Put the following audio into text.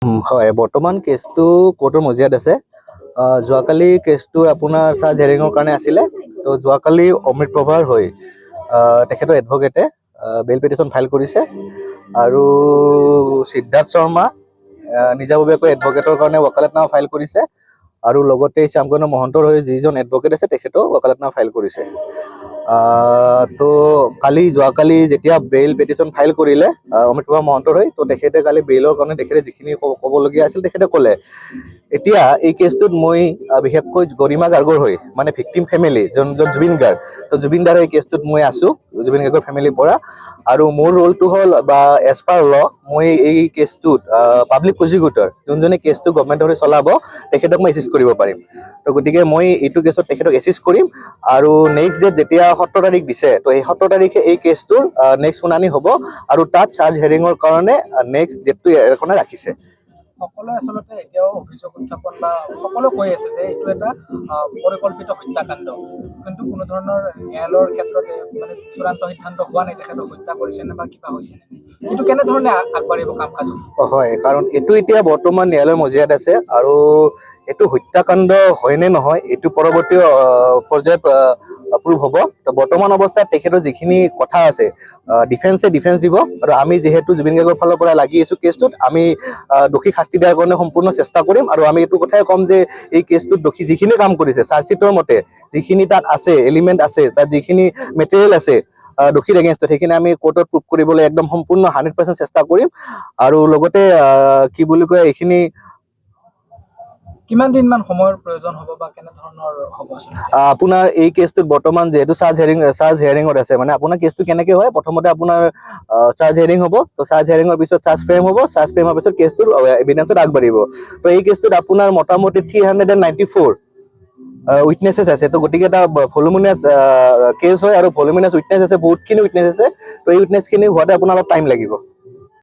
হয়, বৰ্তমান কেছটো কোৰ্টৰ মজিয়াত আছে। যোৱাকালি কেছটো আপোনাৰ চাৰ্জ হেয়াৰিঙৰ কাৰণে আছিলে। তো যোৱাকালি অমৃত প্ৰভাৰ হৈ তেখেতৰ এডভকেটে বেইল পিটিশ্যন ফাইল কৰিছে আৰু সিদ্ধাৰ্থ শৰ্মা নিজাববীয়াকৈ এডভকেটৰ কাৰণে ৱকালতনামা ফাইল কৰিছে আৰু লগতে শ্যামকৰ্ণ মহন্তৰ হৈ যিজন এডভকেট আছে তেখেতেও ৱকালতনামা ফাইল কৰিছে। তো যোৱাকালি যেতিয়া বেইল পিটিশ্যন ফাইল কৰিলে অমৃত প্ৰভা মহন্তৰ হৈ, তো তেখেতে কালি বেইলৰ কাৰণে তেখেতে যিখিনি ক'বলগীয়া আছিল তেখেতে ক'লে। এতিয়া এই কেছটোত মই বিশেষকৈ গৰিমা গাৰ্গৰ হৈ মানে ভিক্টিম ফেমিলি যোনজন জুবিন গাৰ্গ, তো জুবিন দাৰ এই কেছটোত মই আছোঁ জুবিন গাৰ্গৰ ফেমিলিৰ পৰা। আৰু মোৰ ৰোলটো হ'ল বা এজ পাৰ ল মই এই কেছটোত পাব্লিক প্ৰজিকিউটৰ যোনজনে কেছটো গভৰ্ণমেণ্টৰ হৈ চলাব তেখেতক মই এচিষ্ট কৰিব পাৰিম। তো গতিকে মই এইটো কেছত তেখেতক এচিষ্ট কৰিম আৰু নেক্সট ডেট যেতিয়া 17 তাৰিখ দিছে, তো এই 17 তাৰিখে এই কেছটোৰ নেক্সট শুনানি হ'ব আৰু তাত চাৰ্জ হেয়াৰিঙৰ কাৰণে নেক্সট ডেটটো এখনে ৰাখিছে। সকলোৱে আচলতে এতিয়াও অভিযোগ উত্থাপন বা সকলো কৈ আছে যে এইটো এটা পৰিকল্পিত হত্যাকাণ্ড, কিন্তু কোনো ধৰণৰ ন্যায়ালয়ৰ ক্ষেত্ৰতে মানে চূড়ান্ত সিদ্ধান্ত হোৱা নাই তেখেতক হত্যা কৰিছে নে বা কিবা হৈছে নে, কিন্তু কেনেধৰণে আগবাঢ়িব কাম কাজ? হয়, কাৰণ এইটো এতিয়া বৰ্তমান ন্যায়ালয়ৰ মজিয়াত আছে আৰু এইটো হত্যাকাণ্ড হয় নে নহয় এইটো পৰৱৰ্তী পৰ্যায়ত প্ৰুভ হ'ব। তো বৰ্তমান অৱস্থাত তেখেতৰ যিখিনি কথা আছে ডিফেন্সে ডিফেন্স দিব আৰু আমি যিহেতু জুবিন গাৰ্গৰ ফালৰ পৰা লাগি আছোঁ কেছটোত, আমি দোষীক শাস্তি দিয়াৰ কাৰণে সম্পূৰ্ণ চেষ্টা কৰিম আৰু আমি এইটো কথাই ক'ম যে এই কেছটোত দোষী যিখিনি কাম কৰিছে চাৰ্জশ্বিটৰ মতে যিখিনি তাত আছে এলিমেণ্ট আছে, তাত যিখিনি মেটেৰিয়েল আছে দোষীৰ এগেইনষ্টত, সেইখিনি আমি কোৰ্টত প্ৰুভ কৰিবলৈ একদম সম্পূৰ্ণ 100% চেষ্টা কৰিম। আৰু লগতে কি বুলি কয় এইখিনি কিমান দিনমান সময়ৰ প্ৰয়োজন হ'ব বা কেনেধৰণৰ হ'ব? আপোনাৰ এই কেছটোত বৰ্তমান যিহেতু চাৰ্জ হেয়াৰিঙত আছে, মানে আপোনাৰ কেছটো কেনেকৈ হয়, প্ৰথমতে আপোনাৰ চাৰ্জ হেয়াৰিং হ'ব, তো চাৰ্জ হেয়াৰিঙৰ পিছত চাৰ্জ ফ্ৰেম হ'ব, চাৰ্জ ফ্ৰেমৰ পিছত কেছটোৰ এভিডেন্সত আগবাঢ়িব। তো এই কেছটোত আপোনাৰ মোটামুটি 394 উইটনেছেছ আছে। তো গতিকে এটা ভলুমিনাছ কেছ হয় আৰু ভলুমিনাছ উইটনেছ আছে, বহুতখিনি উইটনেছ আছে। তো এই উইটনেছখিনি হোৱাতে আপোনাৰ অলপ টাইম লাগিব।